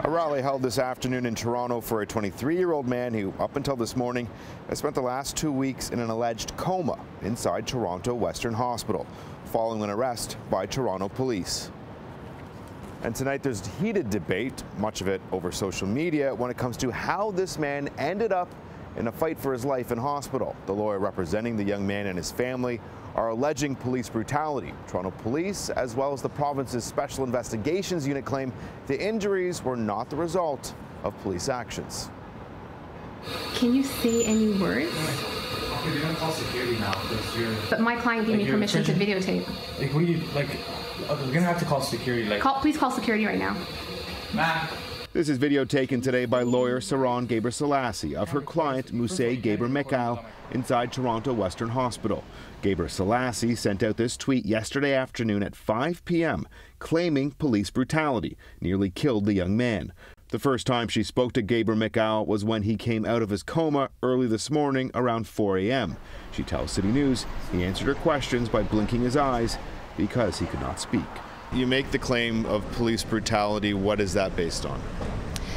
A rally held this afternoon in Toronto for a 23-year-old man who, up until this morning, has spent the last 2 weeks in an alleged coma inside Toronto Western Hospital, following an arrest by Toronto police. And tonight there's heated debate, much of it over social media, when it comes to how this man ended up in a fight for his life in hospital. The lawyer representing the young man and his family are alleging police brutality. Toronto police, as well as the province's Special Investigations Unit, claim the injuries were not the result of police actions. Can you say any words? Okay, you're gonna call security now because you're. But my client gave me permission to videotape. Like, what do you like? We're gonna have to call security. Like, please call security right now. Matt. This is video taken today by lawyer Adrian Ghobrial of her client Ghobrial inside Toronto Western Hospital. Ghobrial sent out this tweet yesterday afternoon at 5 p.m. claiming police brutality nearly killed the young man. The first time she spoke to Ghobrial was when he came out of his coma early this morning around 4 a.m. She tells City News he answered her questions by blinking his eyes because he could not speak. You make the claim of police brutality. What is that based on?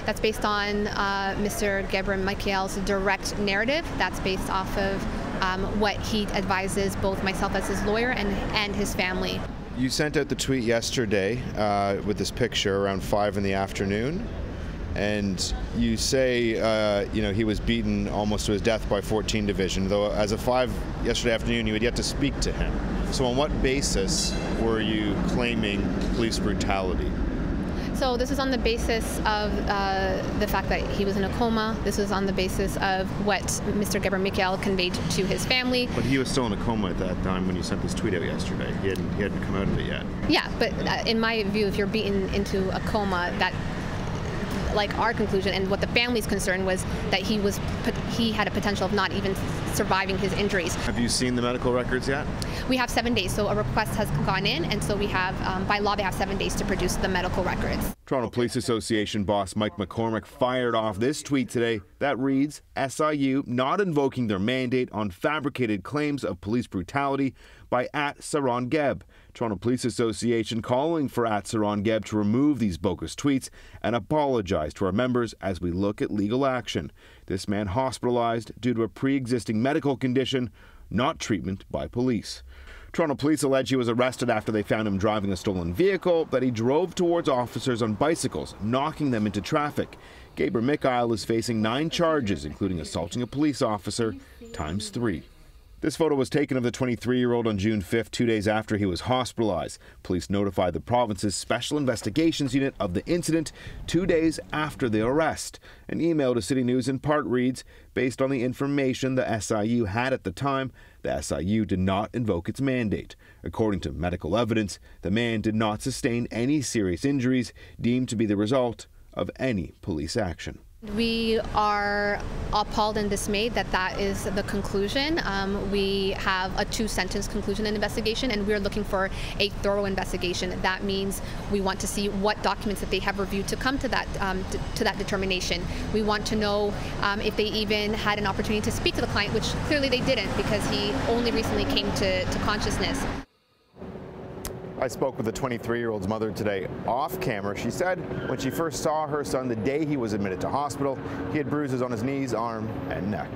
That's based on Mr. Ghobrial's direct narrative. That's based off of what he advises both myself as his lawyer and his family. You sent out the tweet yesterday with this picture around 5 in the afternoon, and you say he was beaten almost to his death by 14 Division, though as of 5 yesterday afternoon you had yet to speak to him. So on what basis were you claiming police brutality? So this is on the basis of the fact that he was in a coma. This was on the basis of what Mr. Ghobrial conveyed to his family. But he was still in a coma at that time when you sent this tweet out yesterday. He hadn't come out of it yet. Yeah, but in my view, if you're beaten into a coma, that, like our conclusion and what the family's concern was that he had a potential of not even surviving his injuries. Have you seen the medical records yet? We have 7 days, so a request has gone in, and so we have, by law, they have 7 days to produce the medical records. Toronto Police Association boss Mike McCormick fired off this tweet today that reads, SIU not invoking their mandate on fabricated claims of police brutality by @Saron Geb. Toronto Police Association calling for @Saron Geb to remove these bogus tweets and apologize to our members as we look at legal action. This man hospitalized due to a pre-existing medical condition, not treatment by police. Toronto police allege he was arrested after they found him driving a stolen vehicle that he drove towards officers on bicycles, knocking them into traffic. Ghobrial is facing 9 charges, including assaulting a police officer ×3. This photo was taken of the 23-year-old on June 5th, 2 days after he was hospitalized. Police notified the province's Special Investigations Unit of the incident 2 days after the arrest. An email to City News in part reads, based on the information the SIU had at the time, the SIU did not invoke its mandate. According to medical evidence, the man did not sustain any serious injuries deemed to be the result of any police action. We are appalled and dismayed that that is the conclusion. We have a 2-sentence conclusion in investigation, and we're looking for a thorough investigation. That means we want to see what documents that they have reviewed to come to that determination. We want to know if they even had an opportunity to speak to the client, which clearly they didn't because he only recently came to consciousness. I spoke with the 23-year-old's mother today off camera. She said when she first saw her son the day he was admitted to hospital, he had bruises on his knees, arm, and neck.